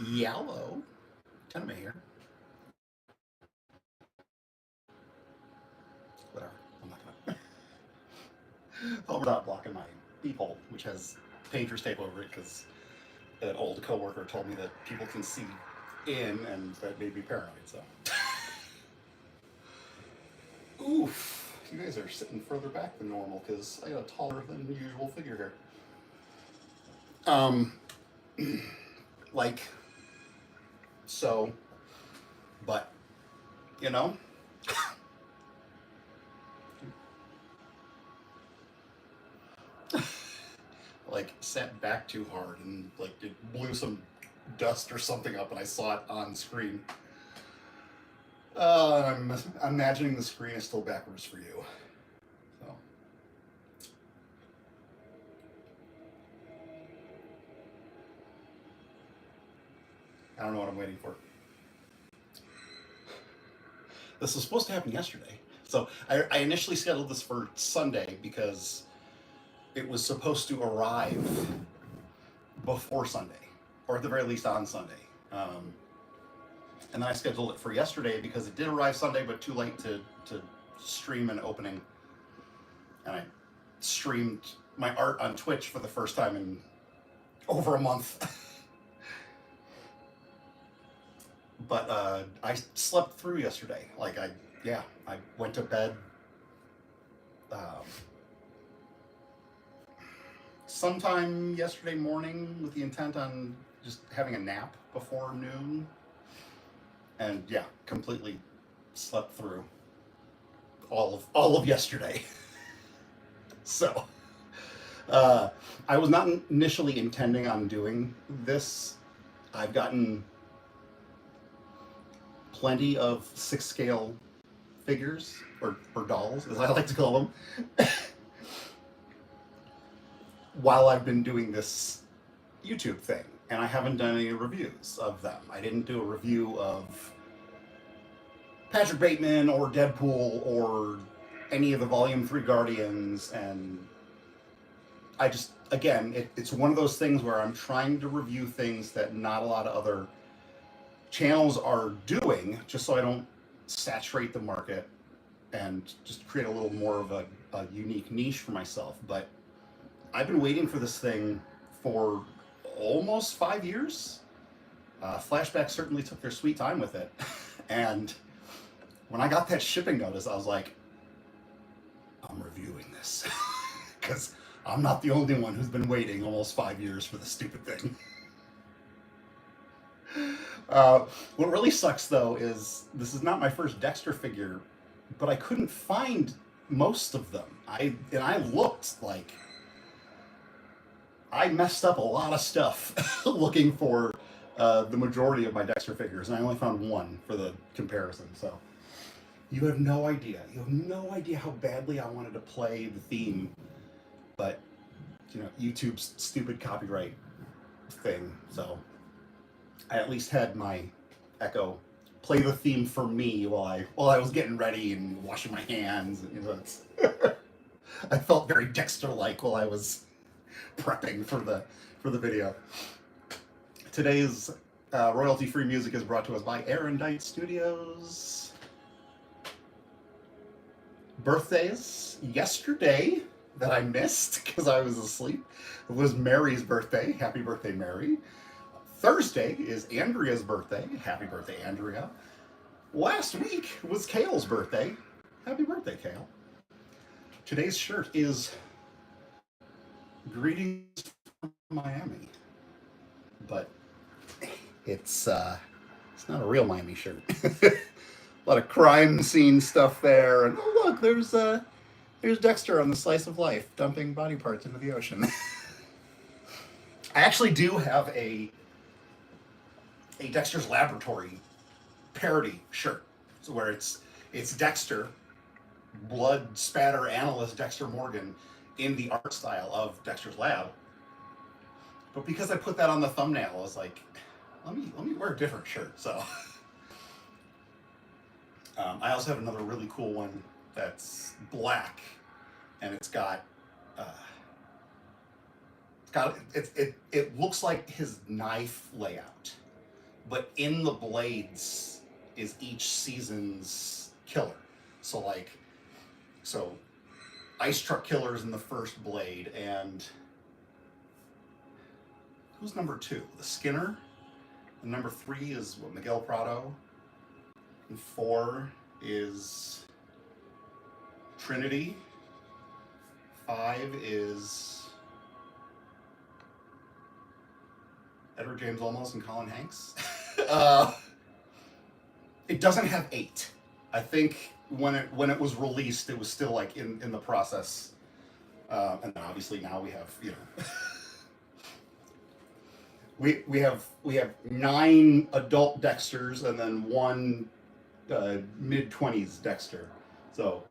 Yellow. TENIME here. Whatever. I'm not gonna. I'll stop blocking my peephole, which has painter's tape over it because an old coworker told me that people can see in, and that made me paranoid. So. Oof. You guys are sitting further back than normal because I got a taller than usual figure here. Like. So, but, you know, like sat back too hard and like it blew some dust or something up and I saw it on screen. I'm imagining the screen is still backwards for you. So. I don't know what I'm waiting for. This was supposed to happen yesterday. So I initially scheduled this for Sunday because it was supposed to arrive before Sunday, or at the very least on Sunday. And then I scheduled it for yesterday because it did arrive Sunday, but too late to stream an opening. And I streamed my art on Twitch for the first time in over a month. But I slept through yesterday. Like I went to bed sometime yesterday morning with the intent on just having a nap before noon. And yeah, completely slept through all of yesterday. So I was not initially intending on doing this. I've gotten plenty of 6-scale figures, or dolls, as I like to call them, while I've been doing this YouTube thing, and I haven't done any reviews of them. I didn't do a review of Patrick Bateman or Deadpool or any of the Volume 3 Guardians, and I just, again, it's one of those things where I'm trying to review things that not a lot of other channels are doing, just so I don't saturate the market and just create a little more of a unique niche for myself. But I've been waiting for this thing for almost 5 years. Flashback certainly took their sweet time with it. And when I got that shipping notice, I was like, I'm reviewing this. Because I'm not the only one who's been waiting almost 5 years for this stupid thing. What really sucks, though, is this is not my first Dexter figure, but I couldn't find most of them. I looked like I messed up a lot of stuff looking for the majority of my Dexter figures, and I only found one for the comparison. So you have no idea. You have no idea how badly I wanted to play the theme, but you know, YouTube's stupid copyright thing. So I at least had my Echo play the theme for me while I was getting ready and washing my hands. You know, it's I felt very Dexter-like while I was prepping for the video. Today's royalty-free music is brought to us by TENIME Studios. Birthdays yesterday that I missed because I was asleep. It was Mary's birthday. Happy birthday, Mary. Thursday is Andrea's birthday. Happy birthday, Andrea. Last week was Kale's birthday. Happy birthday, Kale. Today's shirt is Greetings from Miami. But it's not a real Miami shirt. A lot of crime scene stuff there. And oh look, there's Dexter on the slice of life, dumping body parts into the ocean. I actually do have a Dexter's Laboratory parody shirt, so where it's Dexter, blood spatter analyst Dexter Morgan, in the art style of Dexter's Lab. But because I put that on the thumbnail, I was like, let me wear a different shirt. So I also have another really cool one that's black, and it looks like his knife layout, but in the blades is each season's killer. So Ice Truck Killer's in the first blade, and who's number 2? The Skinner. And number 3 is Miguel Prado. And 4 is Trinity. 5 is Edward James Olmos and Colin Hanks. It doesn't have 8. I think when it was released, it was still like in the process. And then obviously now we have, you know, we have 9 adult Dexters and then 1 mid-20s Dexter. So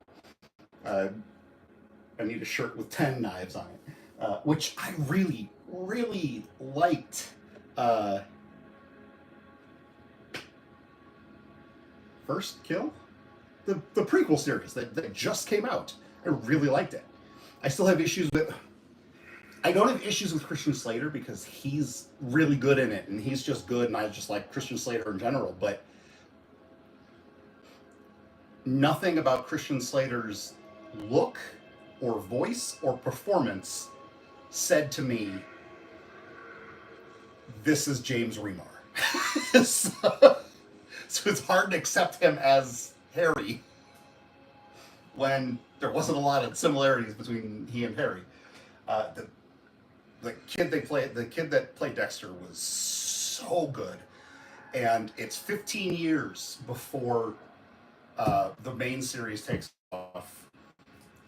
I need a shirt with 10 knives on it, which I really, really liked. First Kill? The prequel series that just came out. I really liked it. I still have issues with... I don't have issues with Christian Slater because he's really good in it, and he's just good, and I just like Christian Slater in general, but nothing about Christian Slater's look or voice or performance said to me, this is James Remar. So it's hard to accept him as Harry when there wasn't a lot of similarities between he and Harry. The kid that played Dexter was so good, and it's 15 years before the main series takes off,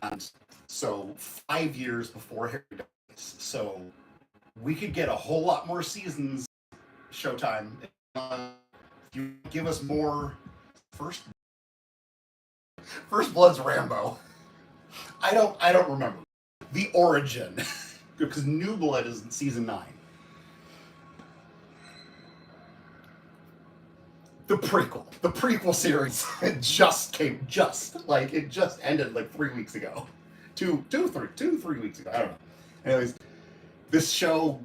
and so 5 years before Harry dies. So we could get a whole lot more seasons. Showtime, if you give us more. First Blood's Rambo. I don't remember the origin because New Blood is in season 9. the prequel series. It just ended like 3 weeks ago. 3 weeks ago. I don't know. Anyways, this show,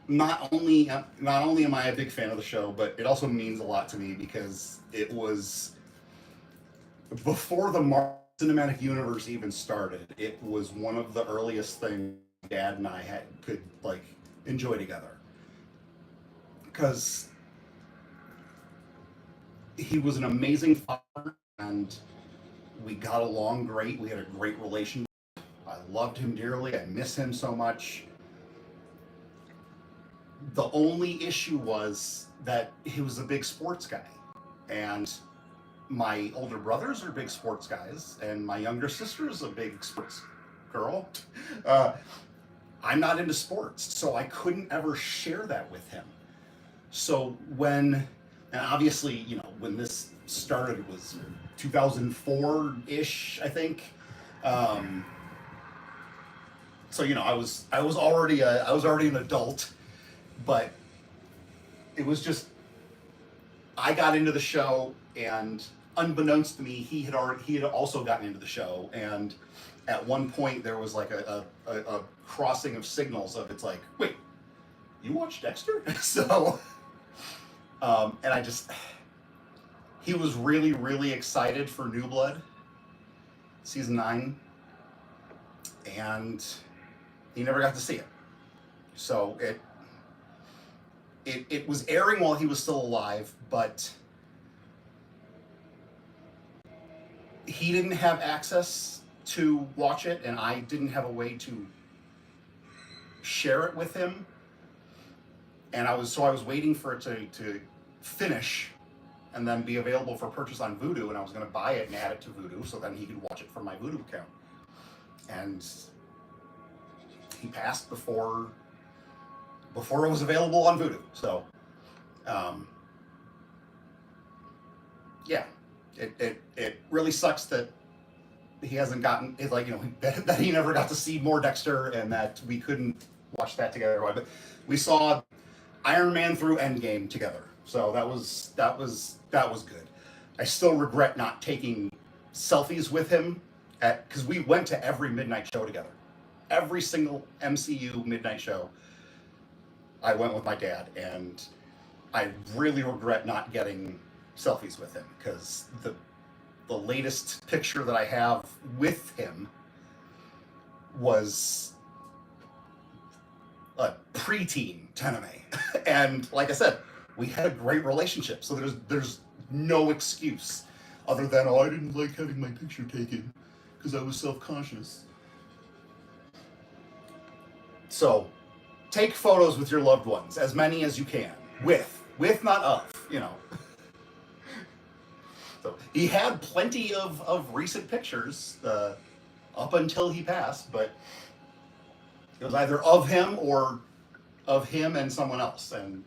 not only am I a big fan of the show, but it also means a lot to me because it was before the Marvel Cinematic Universe even started. It was one of the earliest things Dad and I could like enjoy together, because he was an amazing father and we got along great. We had a great relationship. I loved him dearly. I miss him so much. The only issue was that he was a big sports guy, and my older brothers are big sports guys, and my younger sister is a big sports girl. I'm not into sports, so I couldn't ever share that with him. So and obviously, you know, when this started, it was 2004-ish, I think. So you know, I was already an adult, but it was just, I got into the show, and unbeknownst to me, he had also gotten into the show, and at one point there was like a crossing of signals of, it's like, wait, you watch Dexter? So, and he was really, really excited for New Blood, season 9, and he never got to see it. So it was airing while he was still alive, but he didn't have access to watch it, and I didn't have a way to share it with him. And I was waiting for it to finish and then be available for purchase on Vudu, and I was going to buy it and add it to Vudu so then he could watch it from my Vudu account. And he passed before it was available on Vudu. So, yeah, it really sucks that he hasn't gotten it, like, you know, that he never got to see more Dexter, and that we couldn't watch that together. But we saw Iron Man through Endgame together, so that was good. I still regret not taking selfies with him because we went to every midnight show together. Every single MCU midnight show, I went with my dad, and I really regret not getting selfies with him, because the latest picture that I have with him was a preteen TENIME. And like I said, we had a great relationship, so there's no excuse other than, oh, I didn't like having my picture taken because I was self-conscious. So take photos with your loved ones, as many as you can. With not of, you know. So he had plenty of recent pictures up until he passed, but it was either of him or of him and someone else. And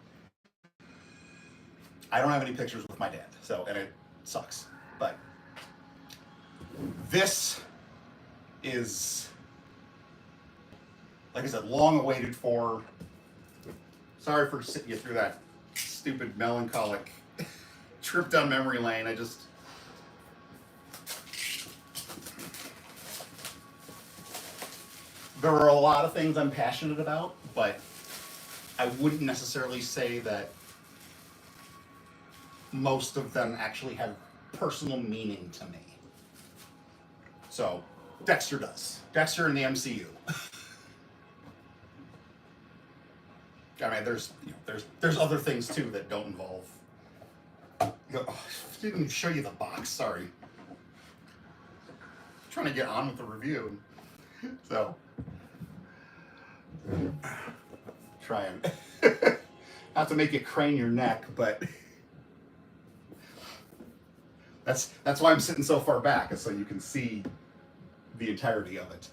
I don't have any pictures with my dad, so, and it sucks. But this is, like I said, long awaited for. Sorry for sitting you through that stupid melancholic trip down memory lane. There are a lot of things I'm passionate about, but I wouldn't necessarily say that most of them actually have personal meaning to me. So Dexter does. Dexter in the MCU. I mean, there's other things too that don't involve. Oh, I didn't even show you the box. Sorry. I'm trying to get on with the review, so trying not to make you crane your neck, but that's why I'm sitting so far back, is so you can see the entirety of it.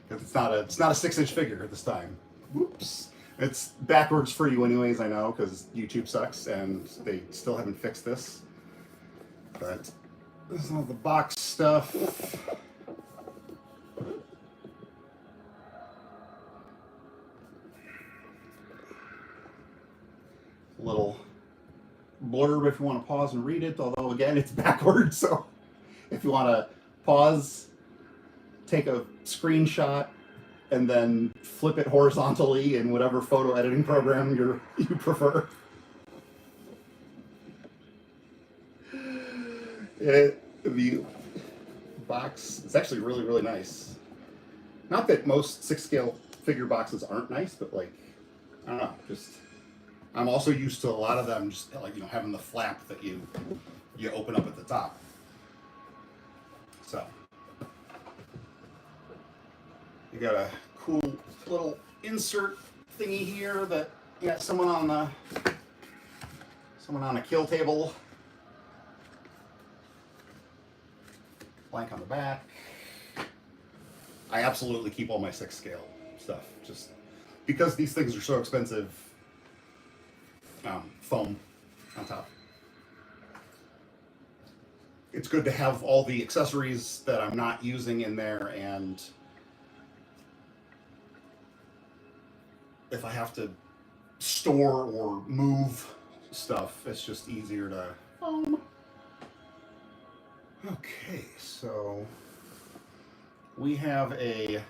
Because it's not a 6-inch figure this time. Whoops. It's backwards for you anyways, I know, because YouTube sucks and they still haven't fixed this. But this is all the box stuff. Little blurb if you want to pause and read it, although again, it's backwards, so if you want to pause, take a screenshot, and then flip it horizontally in whatever photo editing program you prefer. The box is actually really, really nice. Not that most 6-scale figure boxes aren't nice, but like, I don't know, just, I'm also used to a lot of them just like, you know, having the flap that you open up at the top. So, you got a cool little insert thingy here that you got someone on a kill table. Blank on the back. I absolutely keep all my 6-scale stuff, just because these things are so expensive. Foam on top. It's good to have all the accessories that I'm not using in there, and if I have to store or move stuff, it's just easier to foam. Okay, so we have a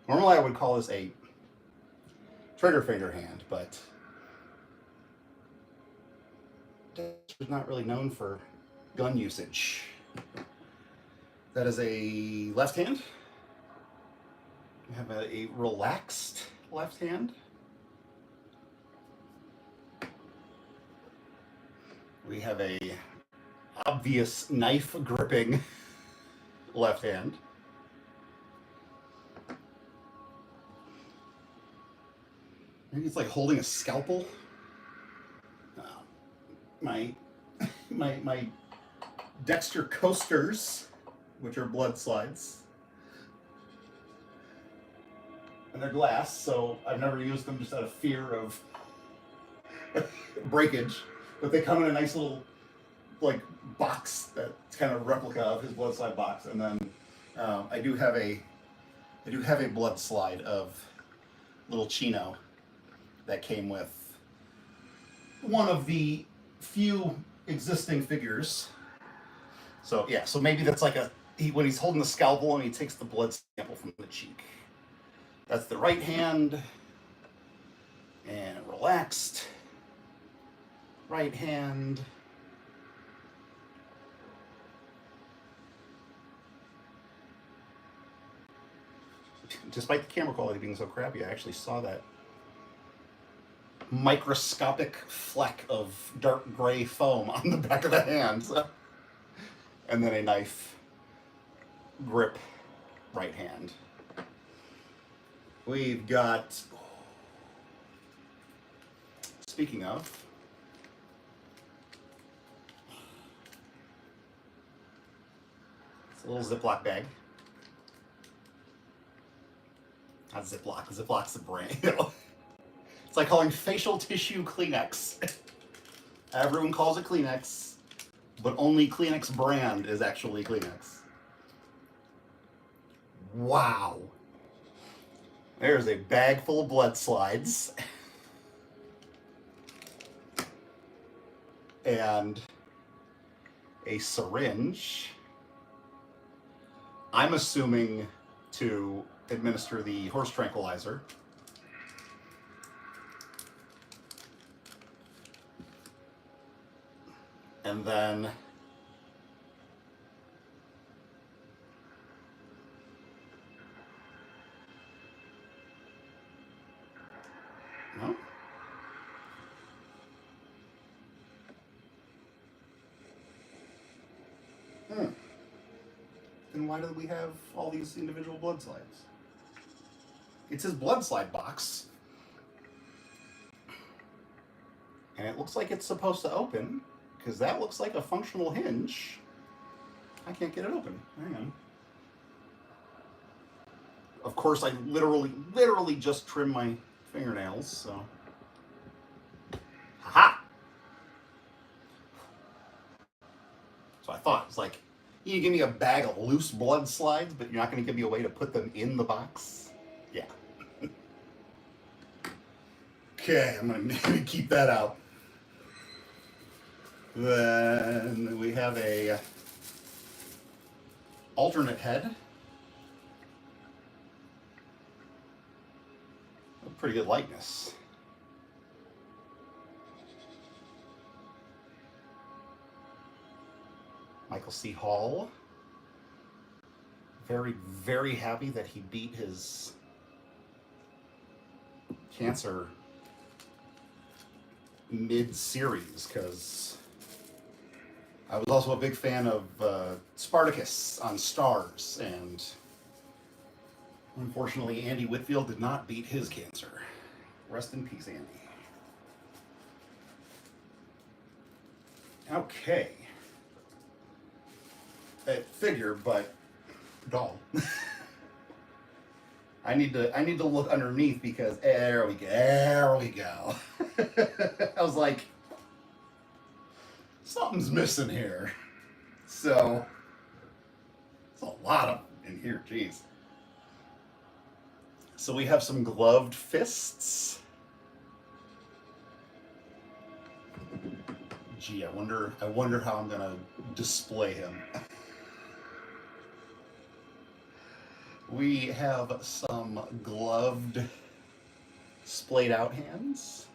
normally I would call this a trigger finger hand, but Dexter's not really known for gun usage. That is a left hand. We have a relaxed left hand. We have a obvious knife gripping left hand. Maybe it's like holding a scalpel. My Dexter coasters, which are blood slides, and they're glass, so I've never used them just out of fear of breakage. But they come in a nice little like box that's kind of a replica of his blood slide box, and then I do have a blood slide of little Chino that came with one of the few existing figures. So yeah, so maybe that's like when he's holding the scalpel and he takes the blood sample from the cheek. That's the right hand, and relaxed right hand. Despite the camera quality being so crappy, I actually saw that microscopic fleck of dark gray foam on the back of the hand. And then a knife grip right hand. We've got, speaking of, it's a little Ziploc bag. Not Ziploc. Ziploc's the brand. It's like calling facial tissue Kleenex. Everyone calls it Kleenex, but only Kleenex brand is actually Kleenex. Wow. There's a bag full of blood slides. And a syringe. I'm assuming to administer the horse tranquilizer. And then no? Then why do we have all these individual blood slides? It's his blood slide box. And it looks like it's supposed to open, because that looks like a functional hinge. I can't get it open. Hang on. Of course, I literally just trimmed my fingernails, so. Haha! So I thought, it's like, you give me a bag of loose blood slides, but you're not going to give me a way to put them in the box? Yeah. Okay, I'm gonna keep that out. Then we have a alternate head. A pretty good likeness. Michael C. Hall. Very, very happy that he beat his cancer mid-series, because I was also a big fan of Spartacus on Stars, and unfortunately Andy Whitfield did not beat his cancer. Rest in peace, Andy. Okay. Figure, but doll. I need to look underneath, because there we go. I was like, something's missing here. So it's a lot of in here, jeez. So we have some gloved fists. Gee, I wonder how I'm gonna display him. We have some gloved, splayed out hands.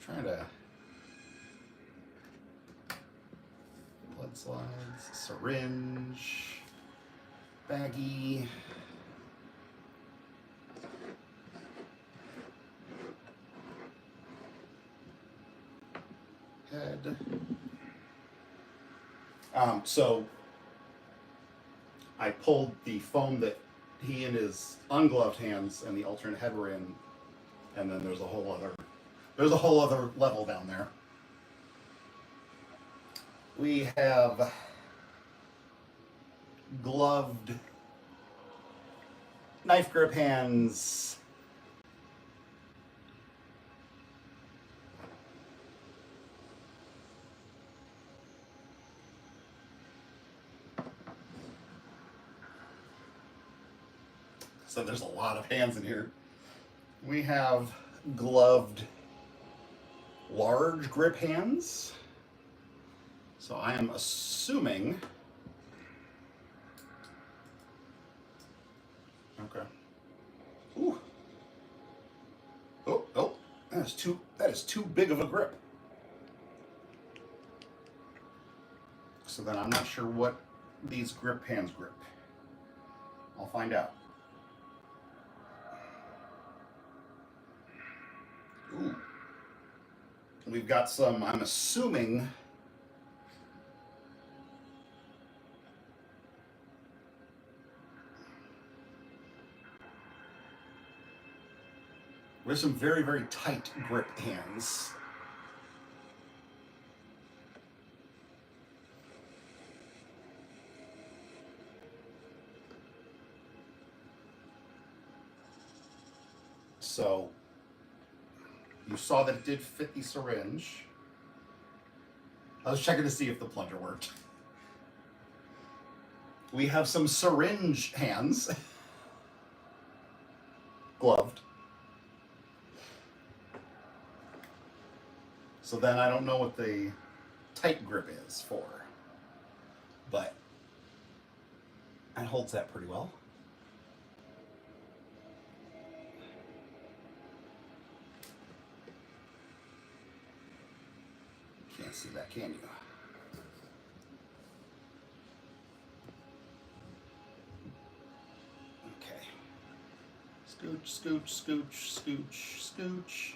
Trying to blood slides, syringe, baggie. Head. So I pulled the foam that he and his ungloved hands and the alternate head were in, and then there's a whole other level down there. We have gloved knife grip hands. So there's a lot of hands in here. We have gloved large grip hands. So I am assuming. Okay. Ooh. Oh, that is too big of a grip. So then I'm not sure what these grip hands grip. I'll find out. Ooh. We've got some, I'm assuming, with some very, very tight grip hands. So you saw that it did fit the syringe. I was checking to see if the plunger worked. We have some syringe hands. Gloved. So then I don't know what the tight grip is for. But it holds that pretty well. Can't see that, can you? Okay. Scooch, scooch, scooch, scooch, scooch.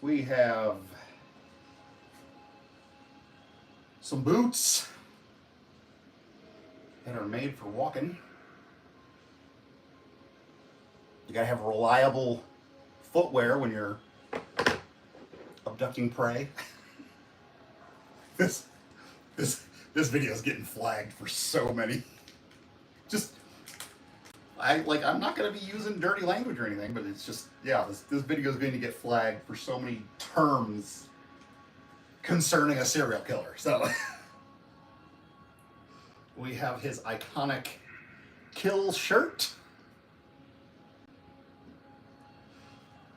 We have some boots that are made for walking. You gotta have reliable footwear when you're abducting prey. This video is getting flagged for so many. I'm not going to be using dirty language or anything, but it's just, yeah, this video is going to get flagged for so many terms concerning a serial killer. So we have his iconic kill shirt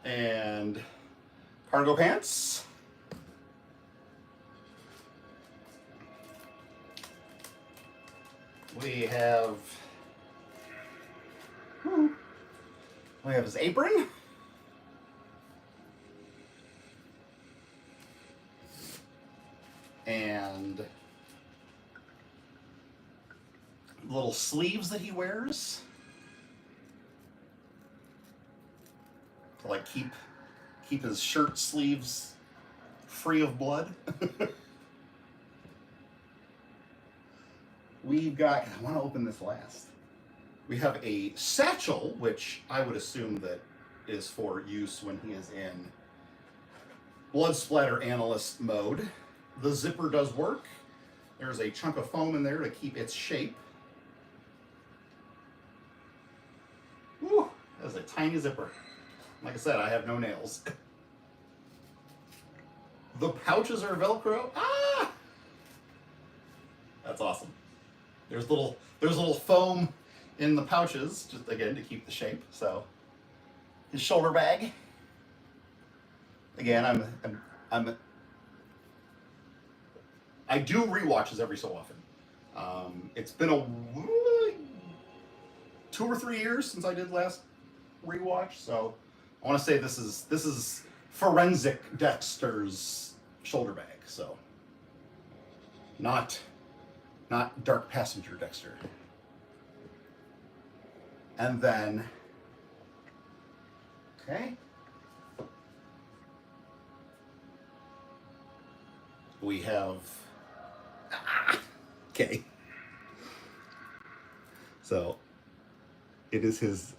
and cargo pants. We have his apron. And little sleeves that he wears to like keep his shirt sleeves free of blood. We've got, I want to open this last. We have a satchel, which I would assume that is for use when he is in blood splatter analyst mode. The zipper does work. There's a chunk of foam in there to keep its shape. Woo, that's a tiny zipper. Like I said, I have no nails. The pouches are Velcro. Ah! That's awesome. There's little foam in the pouches, just again to keep the shape. So his shoulder bag. Again, I do rewatches every so often. It's been 2 or 3 years since I did last rewatch, so I want to say this is forensic Dexter's shoulder bag. So not dark passenger Dexter. And then, okay, we have, okay, so it is his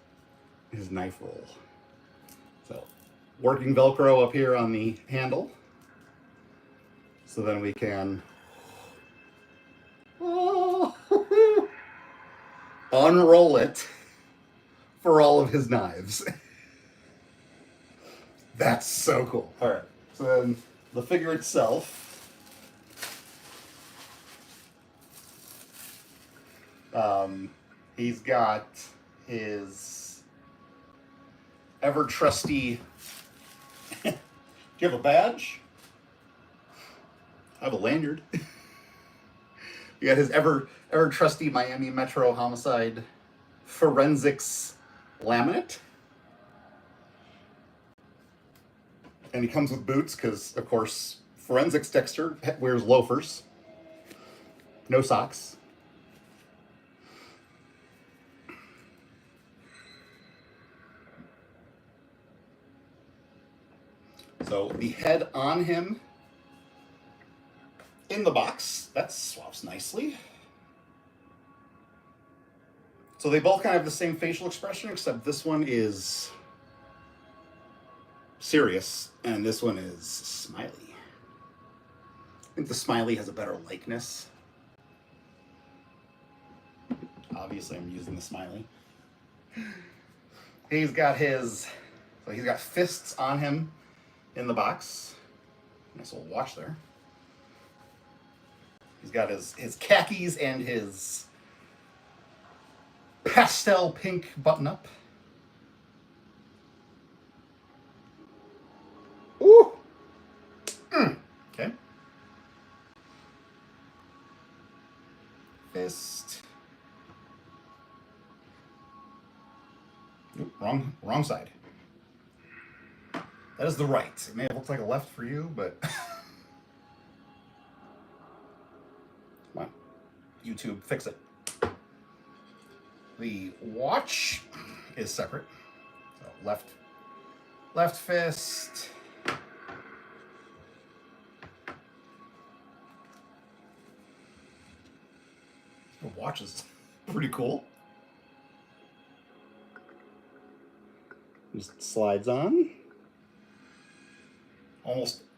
knife roll. So working Velcro up here on the handle, so then we can unroll it for all of his knives. That's so cool. All right, so then the figure itself, he's got his ever trusty, do you have a badge? I have a lanyard. You got his ever trusty Miami Metro Homicide Forensics laminate. And he comes with boots because, of course, Forensics Dexter wears loafers. No socks. So the head on him in the box, that swaps nicely. So they both kind of have the same facial expression, except this one is serious and this one is smiley. I think the smiley has a better likeness. Obviously I'm using the smiley. He's got fists on him in the box. Nice little watch there. He's got his khakis and his pastel pink button-up. Ooh! Okay. Fist. Oop, wrong side. That is the right. It may have looked like a left for you, but come on, YouTube, fix it. The watch is separate. So left fist. The watch is pretty cool. Just slides on.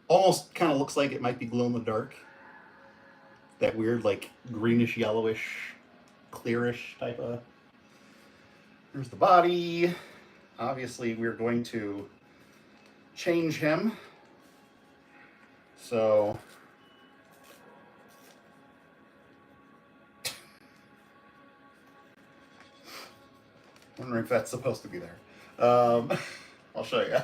Almost kind of looks like it might be glow in the dark. That weird, like, greenish, yellowish, clearish type of Here's the body. Obviously, we're going to change him. So wondering if that's supposed to be there. I'll show you.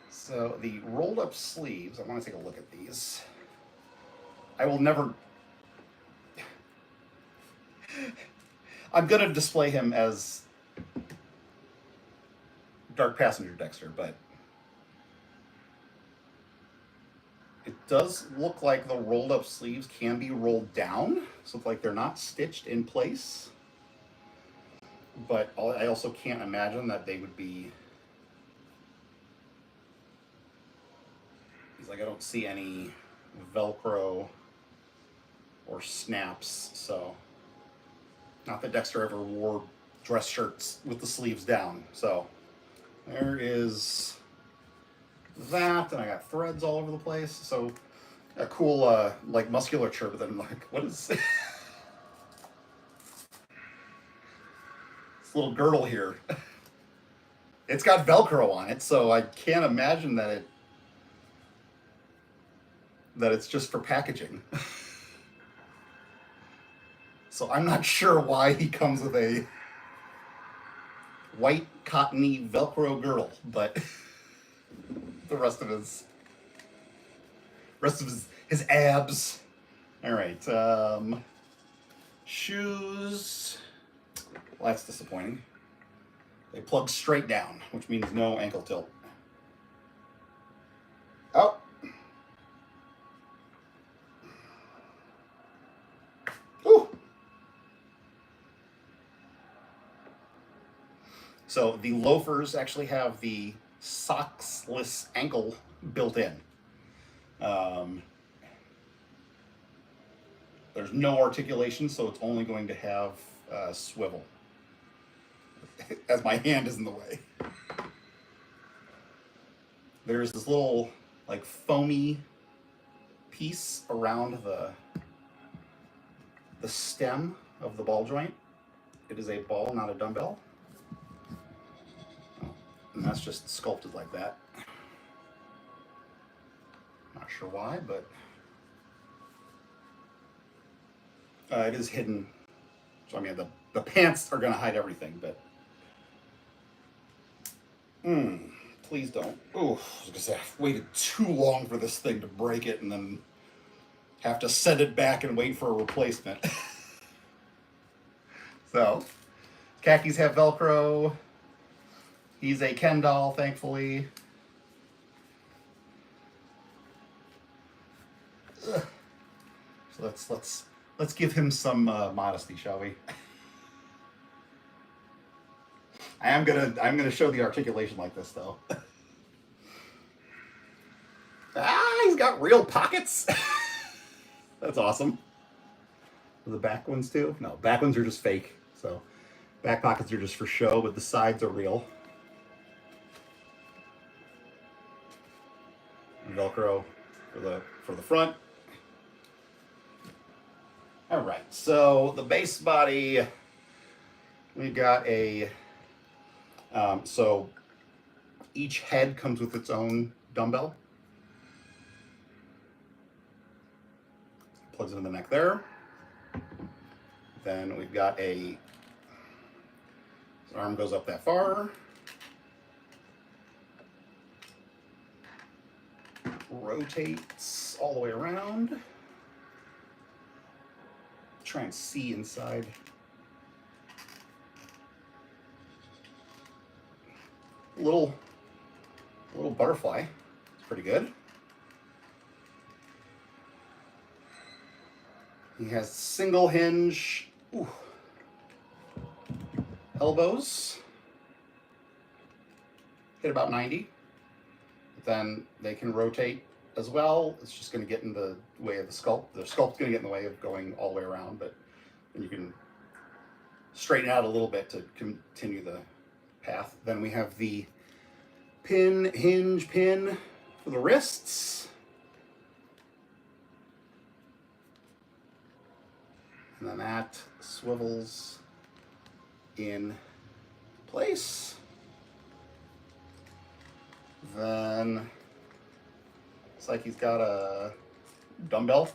So the rolled up sleeves, I want to take a look at these. I will never... I'm going to display him as Dark Passenger Dexter, but it does look like the rolled up sleeves can be rolled down, so it's like they're not stitched in place. But I also can't imagine that they would be... He's like, I don't see any Velcro or snaps, so... Not that Dexter ever wore dress shirts with the sleeves down, so... There is that, and I got threads all over the place, so... A cool, like, musculature, but then, like, what is... this little girdle here. It's got Velcro on it, so I can't imagine that it's just for packaging. So I'm not sure why he comes with a white cottony Velcro girdle, but the rest of his abs. All right, shoes. Well, that's disappointing. They plug straight down, which means no ankle tilt. Oh. Ooh. So the loafers actually have the socksless ankle built in. There's no articulation, so it's only going to have swivel. As my hand is in the way. There's this little, like, foamy piece around the stem of the ball joint. It is a ball, not a dumbbell. And that's just sculpted like that. Not sure why, but it is hidden. So I mean, the pants are going to hide everything, but please don't. Oh, I was gonna say I've waited too long for this thing to break it, and then have to send it back and wait for a replacement. So, khakis have Velcro. He's a Ken doll, thankfully. Ugh. So let's give him some modesty, shall we? I'm gonna show the articulation like this though. He's got real pockets. That's awesome. The back ones too? No, back ones are just fake. So back pockets are just for show, but the sides are real. Velcro for the front. All right, so the base body, we've got a, so each head comes with its own dumbbell. Plugs into the neck there. Then we've got his arm goes up that far. Rotates all the way around. Try and see inside. Little butterfly. It's pretty good. He has single hinge elbows. Hit about 90. But then they can rotate as well. It's just going to get in the way of the sculpt. The sculpt's going to get in the way of going all the way around, but you can straighten out a little bit to continue the path. Then we have the hinge pin for the wrists. And then that swivels in place. Then it's like he's got a dumbbell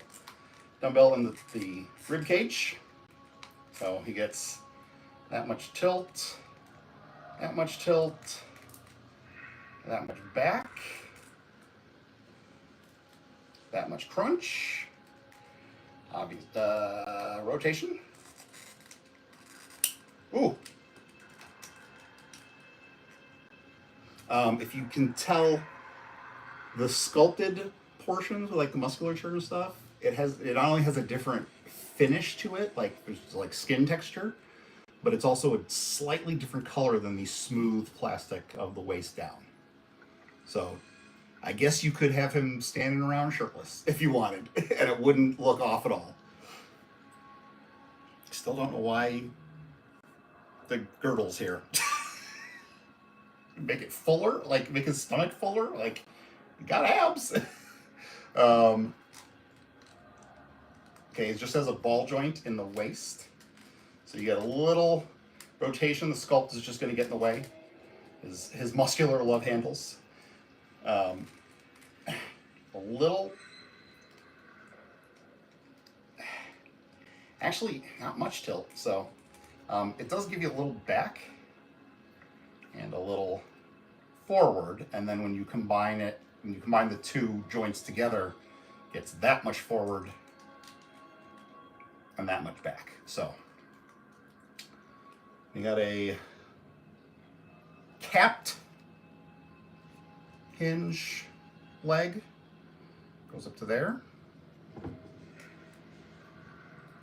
in the rib cage. So he gets that much tilt, that much tilt, that much back, that much crunch, obvious rotation. Ooh. If you can tell the sculpted portions with like the musculature and stuff, it not only has a different finish to it, like there's like skin texture, but it's also a slightly different color than the smooth plastic of the waist down. So I guess you could have him standing around shirtless if you wanted, and it wouldn't look off at all. Still don't know why the girdle's here. Make it fuller, like make his stomach fuller, like you got abs. Okay, it just has a ball joint in the waist. So you get a little rotation. The sculpt is just going to get in the way. His muscular love handles. A little. Actually, not much tilt. So it does give you a little back and a little forward. And then when you combine the two joints together, it gets that much forward and that much back. So you got a capped hinge leg, goes up to there.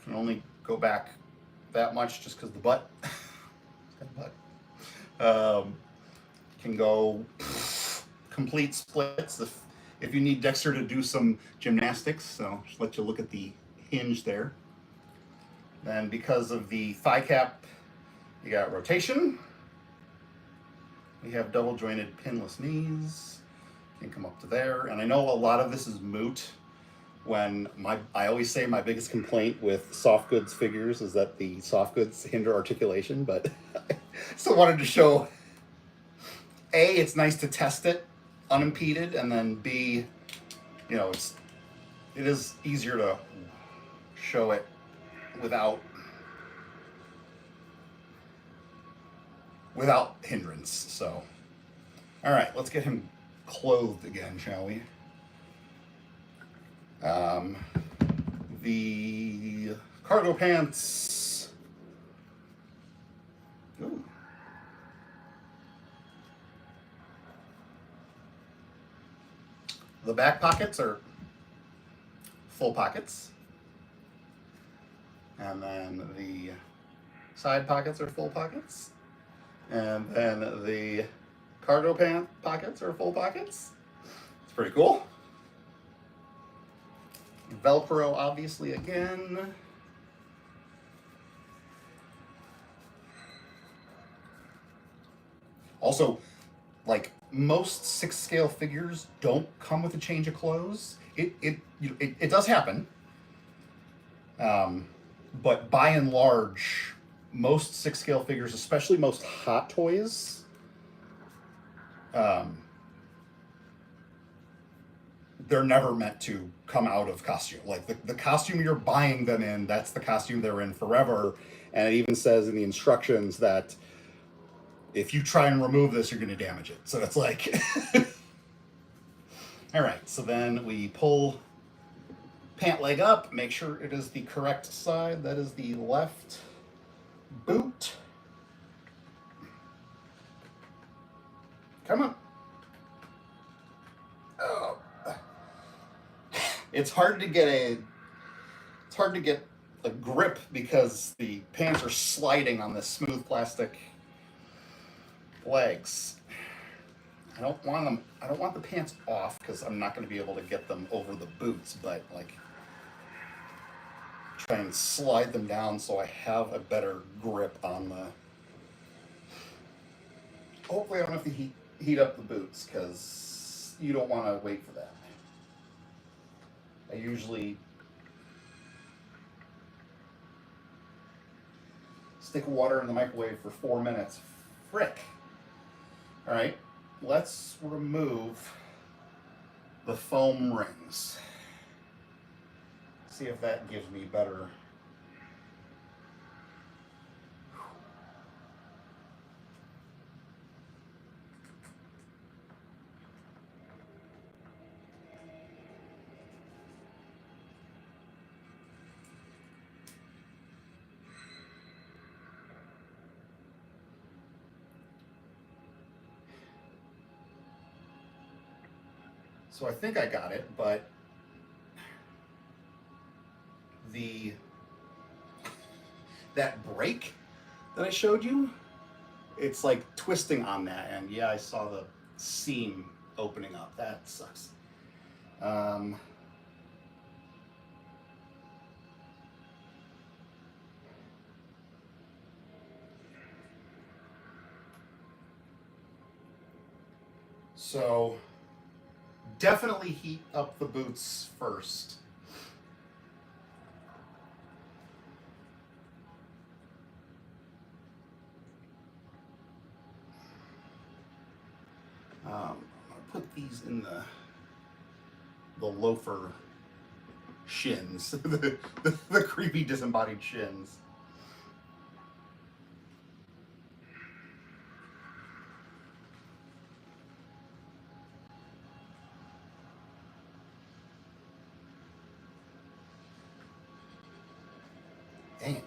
Can only go back that much just because the butt. Can go complete splits if you need Dexter to do some gymnastics. So just let you look at the hinge there. Then because of the thigh cap, you got rotation. We have double jointed pinless knees. Can come up to there. And I know a lot of this is moot when I always say my biggest complaint with soft goods figures is that the soft goods hinder articulation, but I still wanted to show, A, it's nice to test it unimpeded, and then B, you know, it is easier to show it without hindrance. So, all right, let's get him clothed again, shall we? The cargo pants. Ooh. The back pockets are full pockets. And then the side pockets are full pockets. And then the cargo pant pockets are full pockets. It's pretty cool. Velcro, obviously, again. Also, like most 6 scale figures don't come with a change of clothes. It does happen. But by and large, most 6 scale figures, especially most Hot Toys, they're never meant to come out of costume. Like the costume you're buying them in, that's the costume they're in forever. And it even says in the instructions that if you try and remove this, you're going to damage it. So it's like, all right. So then we pull pant leg up, make sure it is the correct side. That is the left boot. Come on. Oh. It's hard to get a grip because the pants are sliding on the smooth plastic legs. I don't want the pants off because I'm not going to be able to get them over the boots, but like try and slide them down so I have a better grip on the. Hopefully I don't have to heat up the boots because you don't want to wait for that. I usually Stick of water in the microwave for 4 minutes. Frick. All right, let's remove the foam rings. See if that gives me better. So I think I got it, but that break that I showed you, it's like twisting on that end. Yeah, I saw the seam opening up. That sucks. So definitely heat up the boots first. I'm gonna put these in the loafer shins, the creepy disembodied shins. Dang it.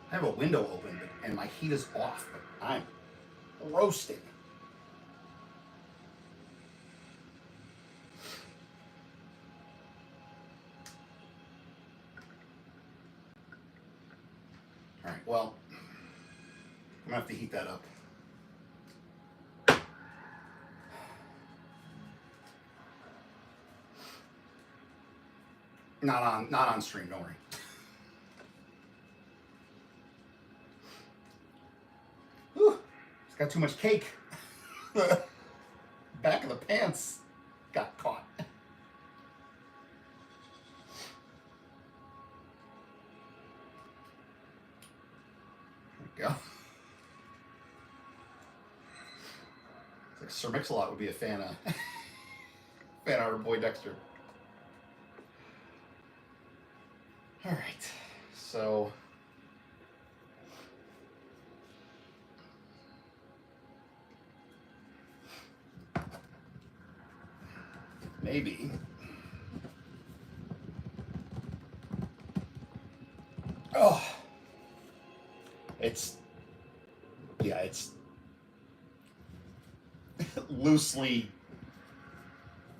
I have a window open and my heat is off, but I'm roasting. All right, well, I'm gonna have to heat that up. Not on stream, don't worry. Whew, it's got too much cake. The back of the pants got caught. There we go. It's like Sir Mix-a-Lot would be a fan of our boy Dexter. All right, so maybe it's loosely,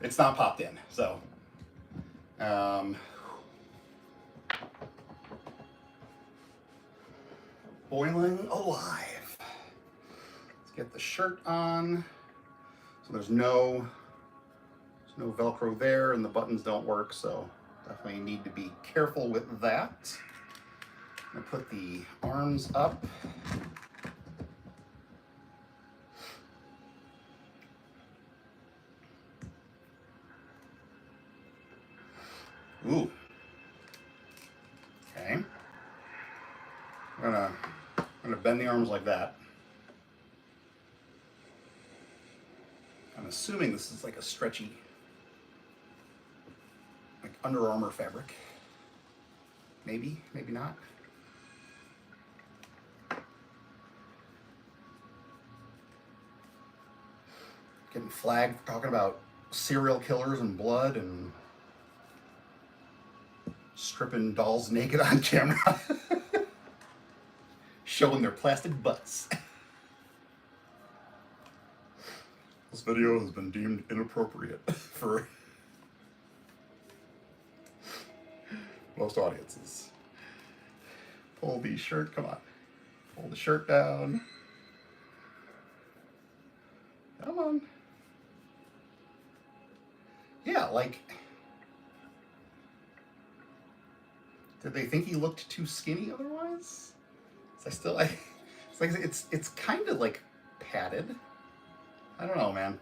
it's not popped in, so boiling alive. Let's get the shirt on. So there's no Velcro there and the buttons don't work, so definitely need to be careful with that. I'm gonna put the arms up. Ooh. Okay. I'm gonna bend the arms like that. I'm assuming this is like a stretchy, like Under Armour fabric. Maybe, maybe not. Getting flagged for talking about serial killers and blood and stripping dolls naked on camera. Showing their plastic butts. This video has been deemed inappropriate for most audiences. Pull the shirt, come on. Pull the shirt down. Come on. Yeah, like, did they think he looked too skinny otherwise? It's kind of like padded. I don't know, man.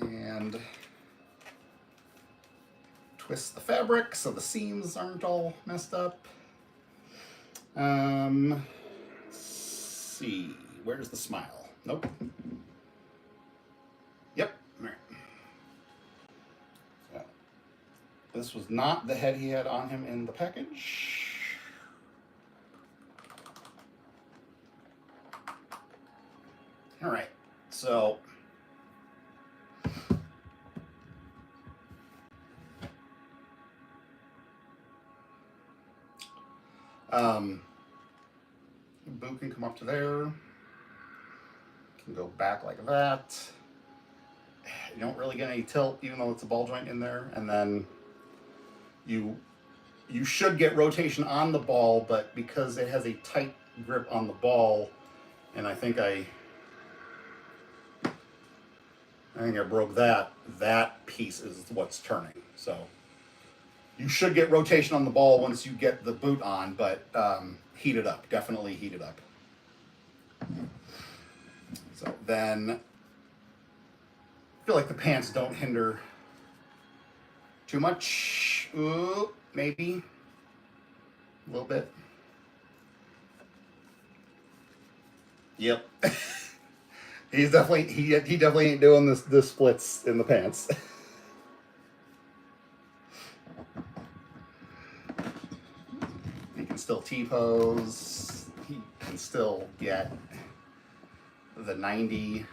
And twist the fabric so the seams aren't all messed up. Let's see, where's the smile? Nope. Yep. All right. So this was not the head he had on him in the package. All right. So boot can come up to there. Can go back like that. You don't really get any tilt, even though it's a ball joint in there. And then you should get rotation on the ball, but because it has a tight grip on the ball, and I think I broke that. That piece is what's turning. So you should get rotation on the ball once you get the boot on, but heat it up. Definitely heat it up. So then I feel like the pants don't hinder too much. Ooh, maybe a little bit. Yep. He definitely ain't doing the splits in the pants. He can still T-pose. He can still get the 90.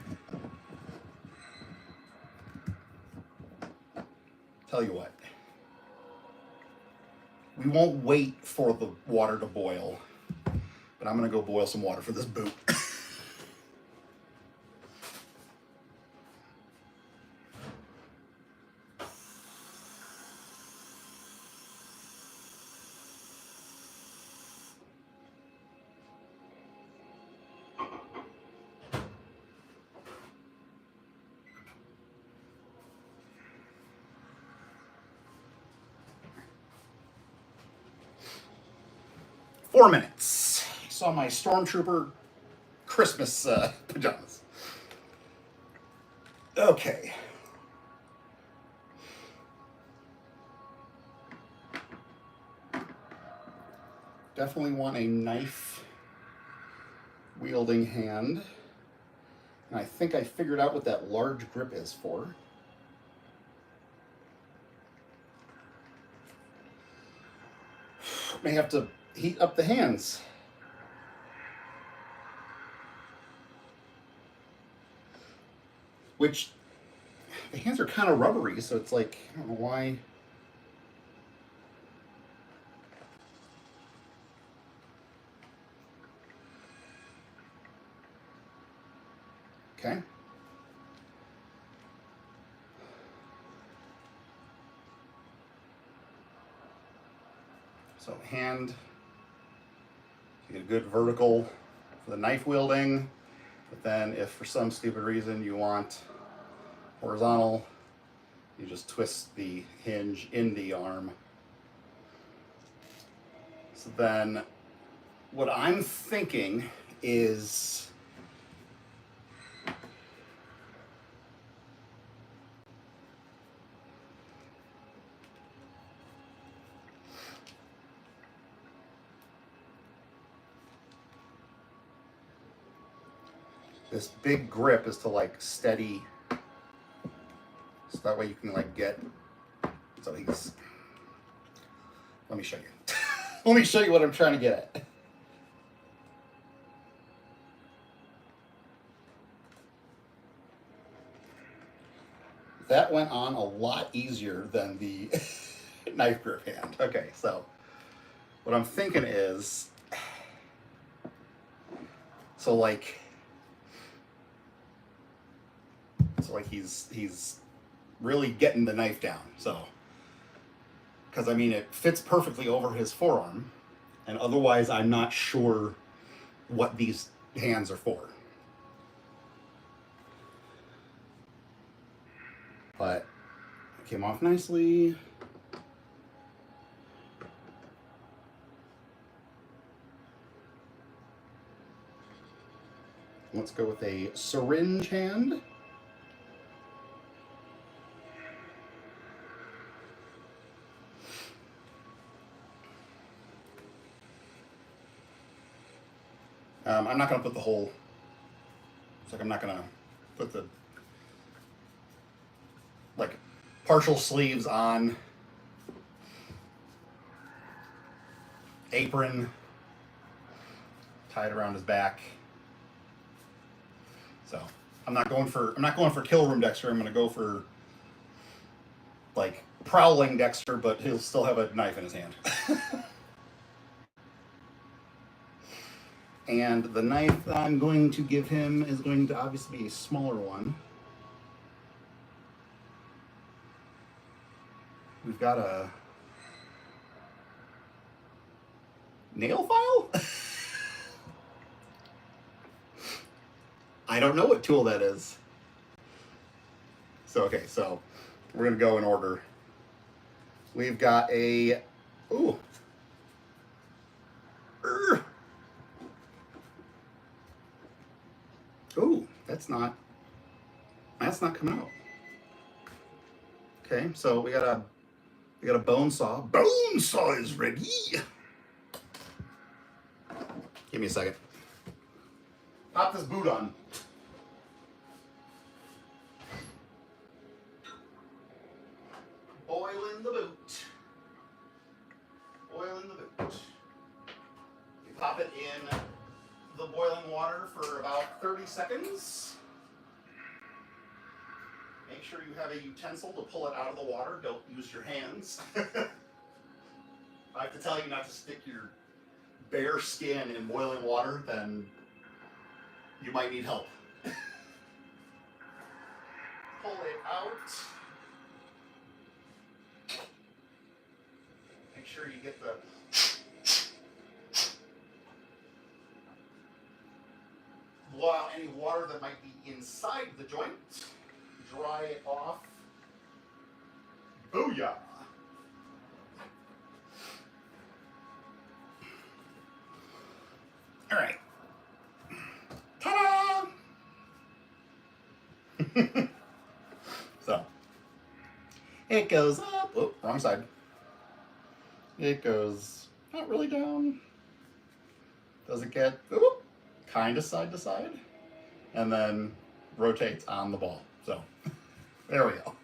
Tell you what, we won't wait for the water to boil, but I'm gonna go boil some water for this boot. 4 minutes. Saw my Stormtrooper Christmas pajamas. Okay. Definitely want a knife wielding hand. And I think I figured out what that large grip is for. May have to heat up the hands. Which, the hands are kind of rubbery, so it's like, I don't know why. Okay. So hand, you get a good vertical for the knife wielding, but then if for some stupid reason you want horizontal, you just twist the hinge in the arm. So then what I'm thinking is this big grip is to like steady, so that way you can like get, so he's, let me show you. Let me show you what I'm trying to get at. That went on a lot easier than the knife grip hand. Okay, so what I'm thinking is, so like he's really getting the knife down. So, because I mean it fits perfectly over his forearm, and otherwise I'm not sure what these hands are for. But it came off nicely. Let's go with a syringe hand. I'm not going to put the whole, it's like I'm not going to put the, like, partial sleeves on, apron, tied around his back. So I'm not going for kill room Dexter. I'm going to go for, like, prowling Dexter, but he'll still have a knife in his hand. And the knife that I'm going to give him is going to obviously be a smaller one. We've got a nail file? I don't know what tool that is. So, okay, so we're going to go in order. We've got a, ooh. Ooh, that's not coming out. Okay, so we got a bone saw. Bone saw is ready. Give me a second. Pop this boot on. Boiling the boot. Boiling the boot. You pop it in the boiling water for about 30 seconds. Make sure you have a utensil to pull it out of the water. Don't use your hands. I have to tell you not to stick your bare skin in boiling water, then you might need help. Pull it out. Make sure you get the blow out any water that might be inside the joint. Dry it off. Booyah! All right. Ta-da! So, it goes up. Oh, wrong side. It goes not really down. Does it get kind of side to side? And then rotates on the ball. So, there we go.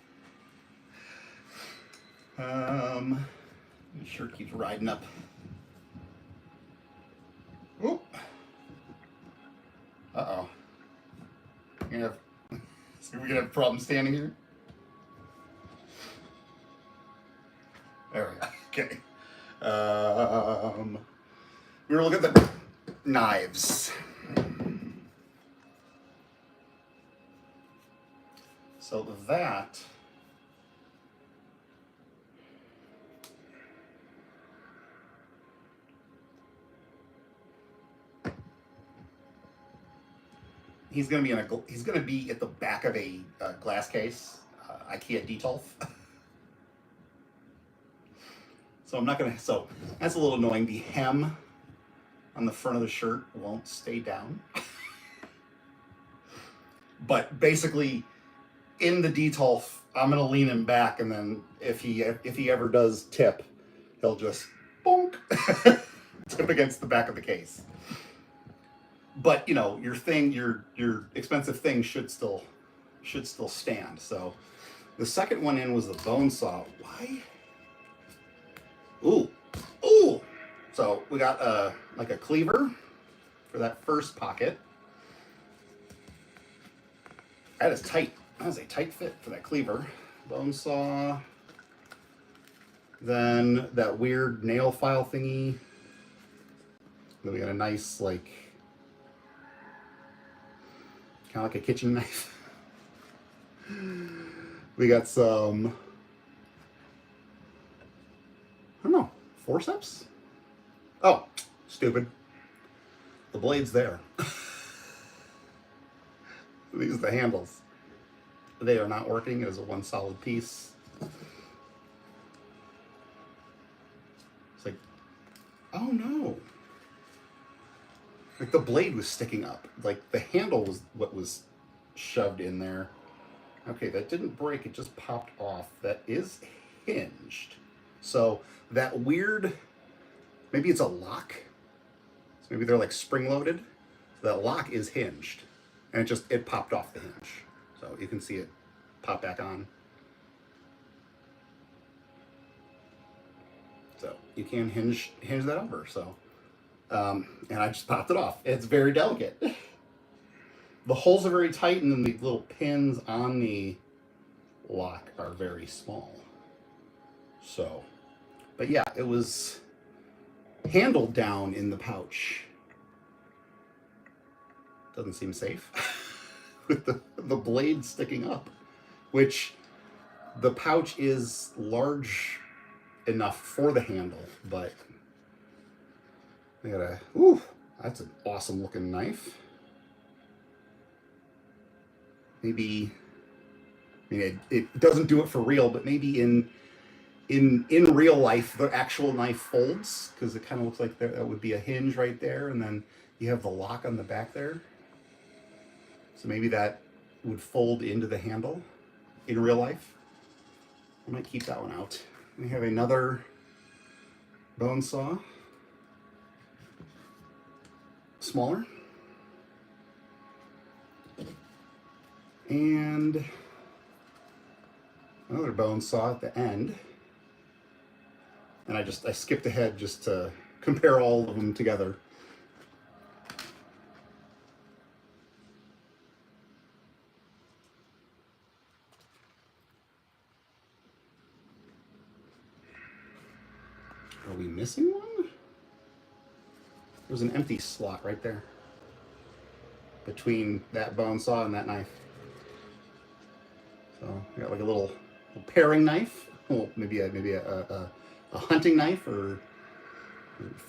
The shirt keeps riding up. Oop. Uh-oh. We're gonna have problems standing here? There we go. Okay. We were looking at the knives. So that he's going to be at the back of a glass case, IKEA Detolf. So I'm not going to, so that's a little annoying. The hem on the front of the shirt won't stay down. But basically, in the Detolf, I'm going to lean him back, and then if he ever does tip, he'll just bonk, tip against the back of the case. But you know, your expensive thing should still stand. So the second one in was the bone saw. Why? Ooh. So we got like a cleaver for that first pocket. That is tight. That is a tight fit for that cleaver. Bone saw. Then that weird nail file thingy. Then we got a nice, like, kind of like a kitchen knife. We got some, I don't know, forceps? Oh, stupid. The blade's there. These are the handles. They are not working as a one solid piece. It's like, oh no. Like the blade was sticking up. Like the handle was what was shoved in there. Okay, that didn't break, it just popped off. That is hinged. So that weird, maybe it's a lock. So maybe they're like spring loaded. That lock is hinged, and it popped off the hinge, so you can see it pop back on. So you can hinge that over. So, and I just popped it off. It's very delicate. The holes are very tight, and then the little pins on the lock are very small. So, but yeah, it was handled down in the pouch. Doesn't seem safe with the blade sticking up, which the pouch is large enough for the handle, but I gotta, ooh, that's an awesome looking knife. Maybe, I mean, it doesn't do it for real, but maybe in real life, the actual knife folds, because it kind of looks like that would be a hinge right there, and then you have the lock on the back there. So maybe that would fold into the handle in real life. I might keep that one out. We have another bone saw, smaller, and another bone saw at the end. And I skipped ahead just to compare all of them together. Are we missing one? There's an empty slot right there between that bone saw and that knife. So we got like a little paring knife. Well, maybe a hunting knife or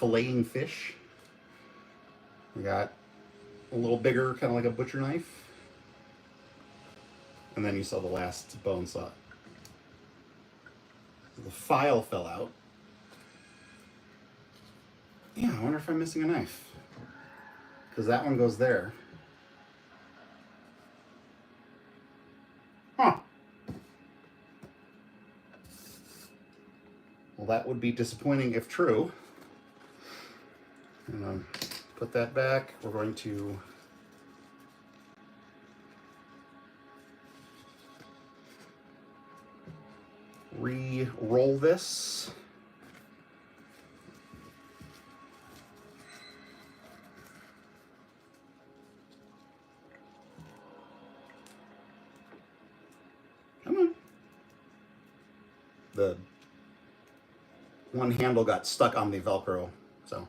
filleting fish. We got a little bigger, kind of like a butcher knife. And then you saw the last bone saw. The file fell out. Yeah, I wonder if I'm missing a knife. Because that one goes there. Huh. Well, that would be disappointing if true. And put that back. We're going to re-roll this. Come on. The one handle got stuck on the Velcro, so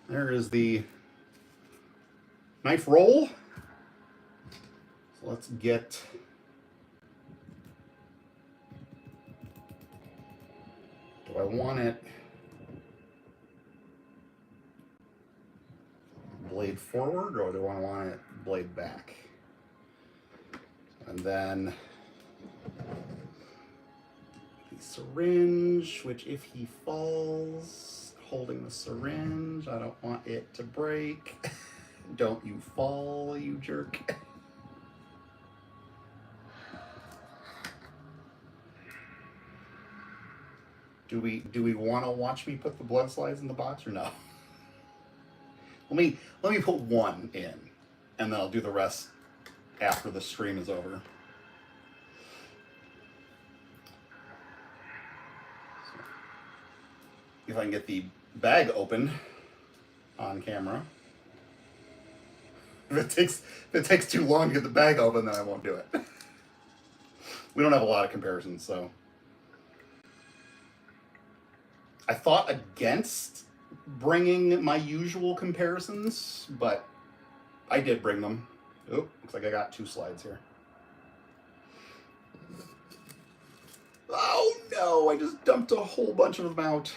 there is the knife roll. So let's get do I want it blade forward or do I want it blade back? And then the syringe, which if he falls holding the syringe, I don't want it to break. Don't you fall, you jerk. Do we want to watch me put the blood slides in the box or no? Let me put one in, and then I'll do the rest after the stream is over. So, if I can get the bag open on camera. If it takes too long to get the bag open, then I won't do it. We don't have a lot of comparisons, so. I thought against bringing my usual comparisons, but I did bring them. Oh, looks like I got 2 slides here. Oh no, I just dumped a whole bunch of them out.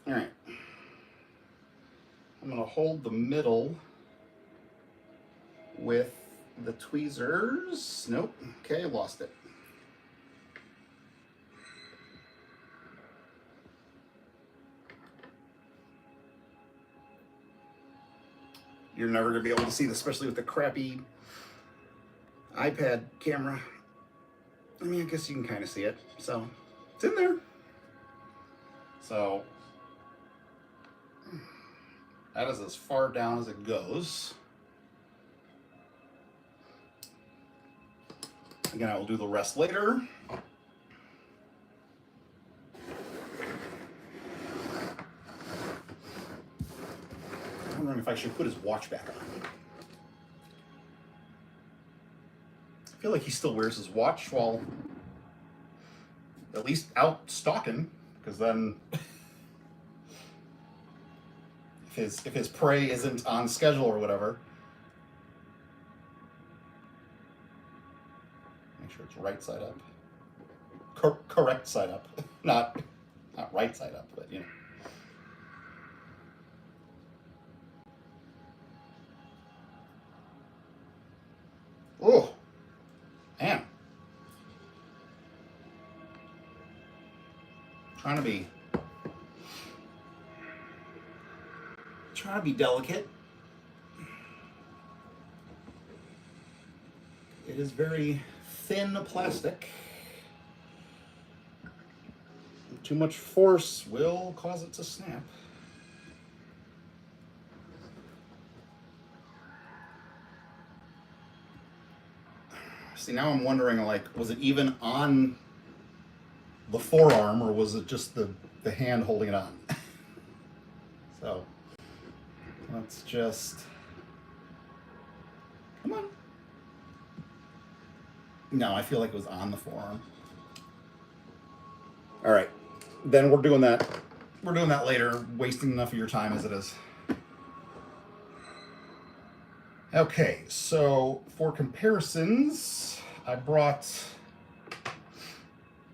All right. I'm gonna hold the middle with the tweezers. Nope, okay, I lost it. You're never gonna be able to see this, especially with the crappy iPad camera. I mean, I guess you can kind of see it. So, it's in there. So, That is as far down as it goes. Again, I will do the rest later. I'm wondering if I should put his watch back on. I feel like he still wears his watch while at least out stalking, because then if his prey isn't on schedule or whatever. Make sure it's right side up. Correct side up. Not right side up, but you know. Oh, man. Trying to be delicate. It is very thin plastic. Too much force will cause it to snap. See, now I'm wondering, like, was it even on the forearm, or was it just the hand holding it on? So, let's just... Come on. No, I feel like it was on the forearm. All right, then we're doing that. We're doing that later, wasting enough of your time as it is. Okay, so for comparisons, I brought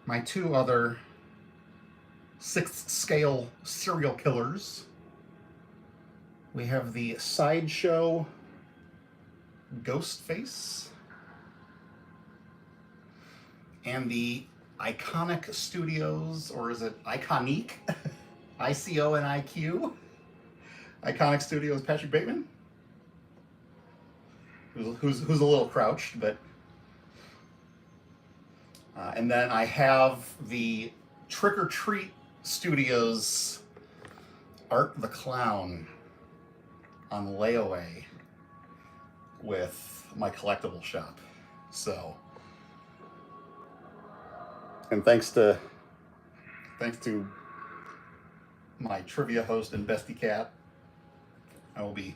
my two other 6th scale serial killers. We have the Sideshow Ghostface and the Iconic Studios, or is it Iconique? ICONIQ. Iconic Studios Patrick Bateman, who's a little crouched, but... and then I have the Trick or Treat Studios Art the Clown on layaway with my collectible shop. So, and thanks to my trivia host and bestie cat, I will be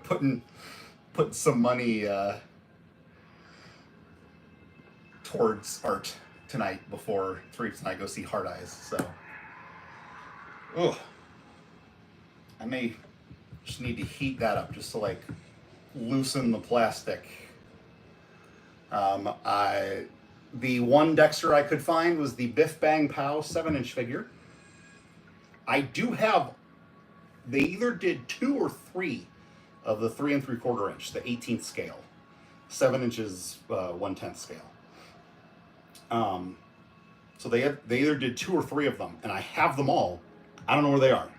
putting some money towards art tonight before Teresa and I go see Hard Eyes. So, I may just need to heat that up just to like loosen the plastic. The one Dexter I could find was the Biff Bang Pow 7-inch figure. I do have, they either did 2 or 3 of the 3 3/4 inch, the 18th scale, 7 inches, 1/10 scale. So they either did 2 or 3 of them, and I have them all. I don't know where they are.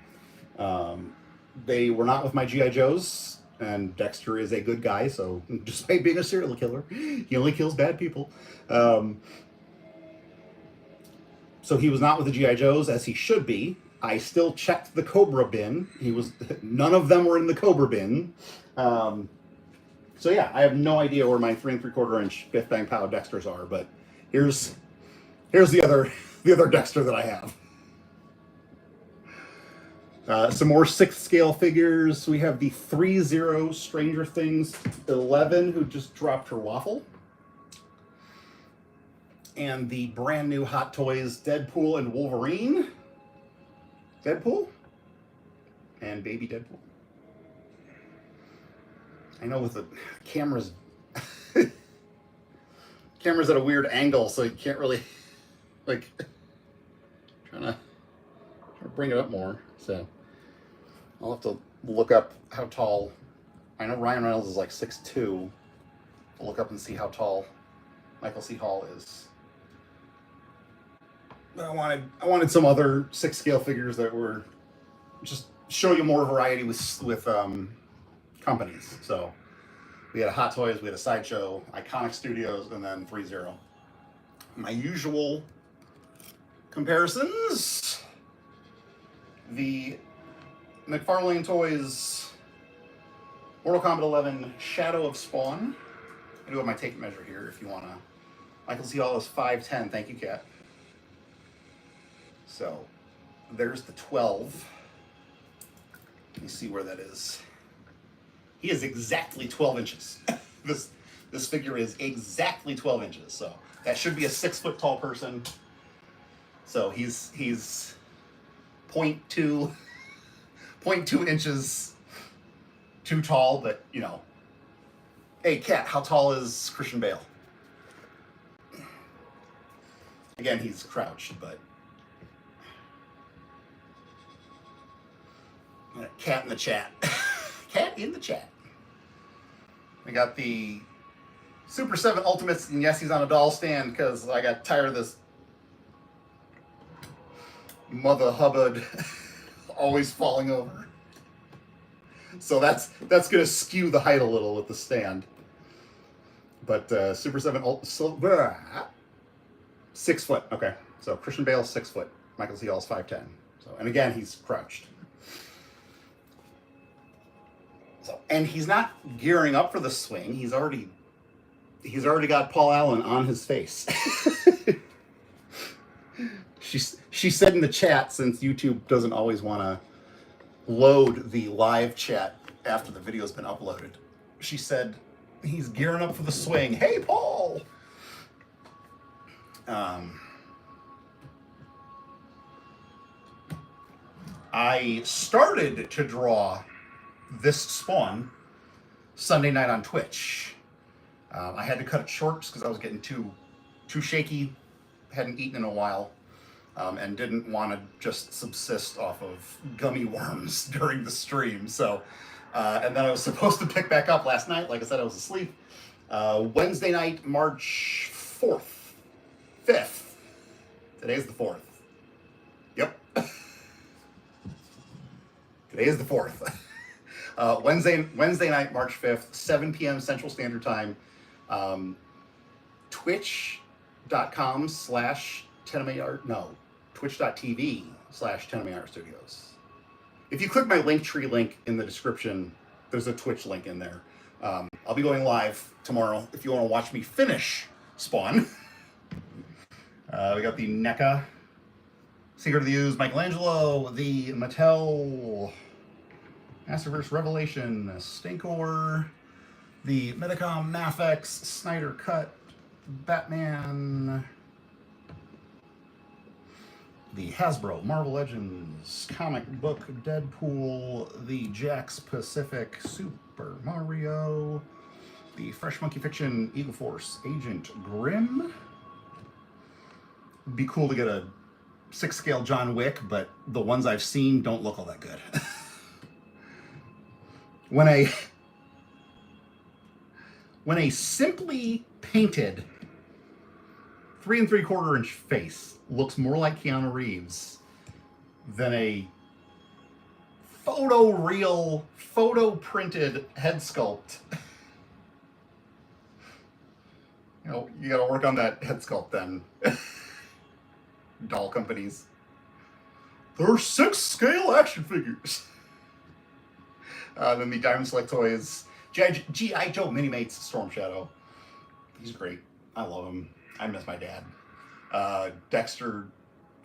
They were not with my G.I. Joes, and Dexter is a good guy, so despite being a serial killer, he only kills bad people. So he was not with the G.I. Joes, as he should be. I still checked the Cobra bin. None of them were in the Cobra bin. So yeah, I have no idea where my 3 3/4 inch Biff Bang Pow Dexters are, but here's the other Dexter that I have. Some more 6th scale figures. We have the 3-0 Stranger Things 11, who just dropped her waffle. And the brand new Hot Toys Deadpool and Wolverine. Deadpool? And Baby Deadpool. I know with the cameras at a weird angle, so you can't really, like, trying to bring it up more. So I'll have to look up how tall. I know Ryan Reynolds is like 6'2". I'll look up and see how tall Michael C. Hall is. But I wanted some other 6 scale figures that were just show you more variety with companies. So we had a Hot Toys, we had a Sideshow, Iconic Studios, and then 3-0. My usual comparisons: the McFarlane Toys, Mortal Kombat 11, Shadow of Spawn. I do have my tape measure here if you want to. Michael C. Hall is 5'10". Thank you, Kat. So there's the 12. Let me see where that is. He is exactly 12 inches. This figure is exactly 12 inches. So that should be a 6 foot tall person. So he's 0.2 inches too tall, but you know. Hey, Kat, how tall is Christian Bale? Again, he's crouched, but Cat in the chat. Cat in the chat. We got the Super 7 Ultimates, and yes, he's on a doll stand because I got tired of this Mother Hubbard always falling over. So that's gonna skew the height a little with the stand. But Super 7 6 foot. Okay, so Christian Bale's 6 foot. Michael C. Hall's 5'10". So, and again, he's crouched. So, and he's not gearing up for the swing. He's already got Paul Allen on his face. She said in the chat, since YouTube doesn't always want to load the live chat after the video's been uploaded, she said he's gearing up for the swing. Hey, Paul. I started to draw this Spawn Sunday night on Twitch. I had to cut it short because I was getting too shaky. Hadn't eaten in a while, and didn't want to just subsist off of gummy worms during the stream. So, and then I was supposed to pick back up last night. Like I said, I was asleep. Wednesday night, March 5th. Today's the 4th. Yep. Today is the 4th. Wednesday night, March 5th, 7 p.m. Central Standard Time. Twitch.com/TENIME Art. No, Twitch.tv/TENIME Art Studios. If you click my Linktree link in the description, there's a Twitch link in there. I'll be going live tomorrow if you want to watch me finish Spawn. We got the NECA, Secret of the Ooze, Michelangelo, the Mattel Masterverse Revelation, Stinkor, the Medicom Mafex, Snyder Cut, Batman, the Hasbro Marvel Legends comic book Deadpool, the Jax Pacific Super Mario, the Fresh Monkey Fiction Eagle Force Agent Grimm. Be cool to get a 6-scale John Wick, but the ones I've seen don't look all that good. When a simply painted 3 3/4 inch face looks more like Keanu Reeves than a photo printed head sculpt, you know, you got to work on that head sculpt then. Doll companies. There are 6-scale action figures. Then the Diamond Select Toys, G.I. Joe Mini-Mates Storm Shadow. He's great. I love him. I miss my dad. Dexter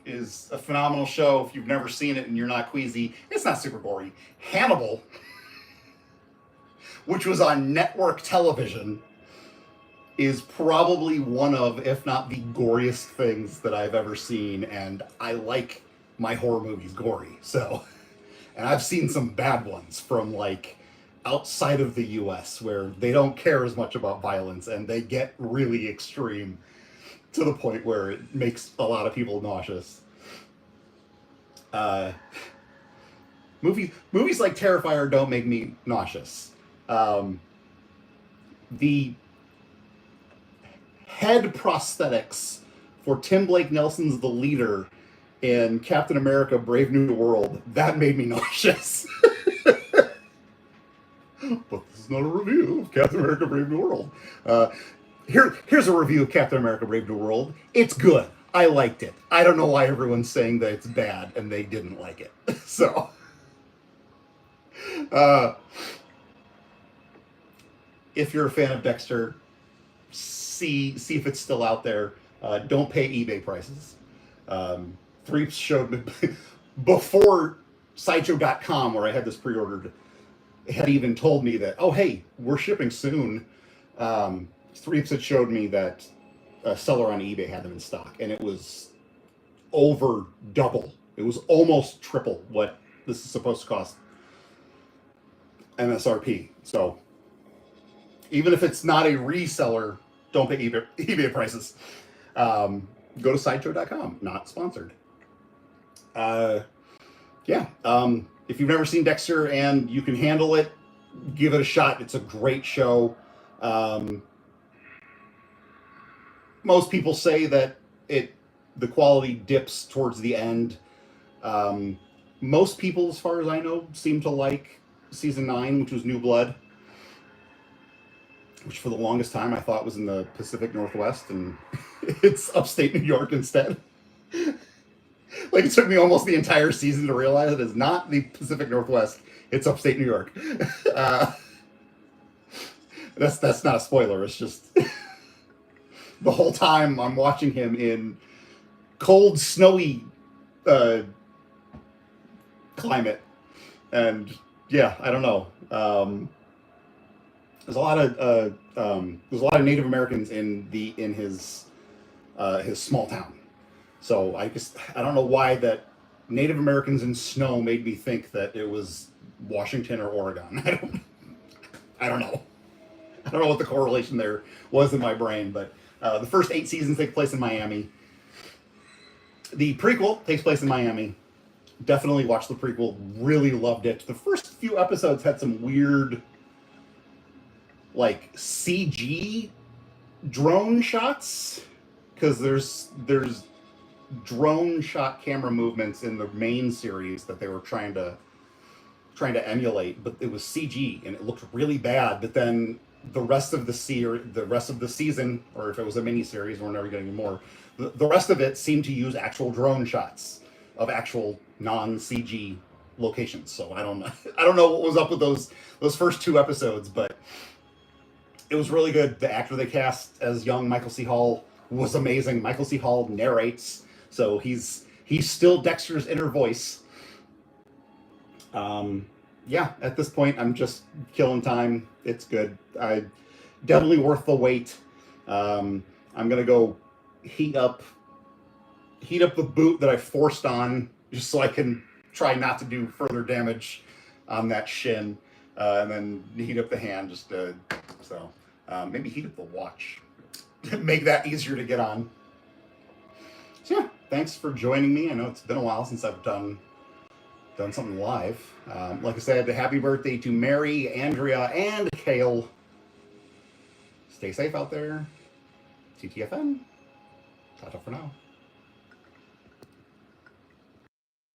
is a phenomenal show. If you've never seen it and you're not queasy, it's not super gory. Hannibal, which was on network television, is probably one of, if not the goriest things that I've ever seen, and I like my horror movies gory, so. And I've seen some bad ones from, like, outside of the US where they don't care as much about violence and they get really extreme to the point where it makes a lot of people nauseous. Movies like Terrifier don't make me nauseous. The head prosthetics for Tim Blake Nelson's The Leader in Captain America Brave New World, that made me nauseous. But this is not a review of Captain America Brave New World. Here's a review of Captain America Brave New World. It's good. I liked it. I don't know why everyone's saying that it's bad and they didn't like it. So, uh, if you're a fan of Dexter, see if it's still out there. Don't pay eBay prices. Threeps showed me before Sideshow.com, where I had this pre-ordered, had even told me that, oh hey, we're shipping soon. Threeps had showed me that a seller on eBay had them in stock, and it was over double. It was almost triple what this is supposed to cost MSRP. So even if it's not a reseller, don't pay eBay prices. Go to Sideshow.com. Not sponsored. Yeah. If you've never seen Dexter and you can handle it, give it a shot. It's a great show. Most people say that the quality dips towards the end. Most people, as far as I know, seem to like season 9, which was New Blood, which for the longest time I thought was in the Pacific Northwest, and it's upstate New York instead. Like, it took me almost the entire season to realize it is not the Pacific Northwest, it's upstate New York. That's not a spoiler, it's just the whole time I'm watching him in cold, snowy climate, and yeah, I don't know. There's a lot of Native Americans in his small town. So I don't know why that Native Americans in snow made me think that it was Washington or Oregon. I don't know. I don't know what the correlation there was in my brain, but the first 8 seasons take place in Miami. The prequel takes place in Miami. Definitely watched the prequel. Really loved it. The first few episodes had some weird, like, CG drone shots, because there's drone shot camera movements in the main series that they were trying to emulate, but it was CG and it looked really bad. But then the rest of the season, or if it was a mini series, we're never getting more. The rest of it seemed to use actual drone shots of actual non-CG locations. So I don't know what was up with those first 2 episodes, but it was really good. The actor they cast as young Michael C. Hall was amazing. Michael C. Hall narrates, so he's still Dexter's inner voice. Yeah, at this point, I'm just killing time. It's good. Definitely worth the wait. I'm gonna go heat up the boot that I forced on, just so I can try not to do further damage on that shin, and then heat up the hand. Maybe heat up the watch, make that easier to get on. So yeah, thanks for joining me. I know it's been a while since I've done something live. Like I said, happy birthday to Mary, Andrea, and Kale. Stay safe out there. TTFN. Ta-ta for now.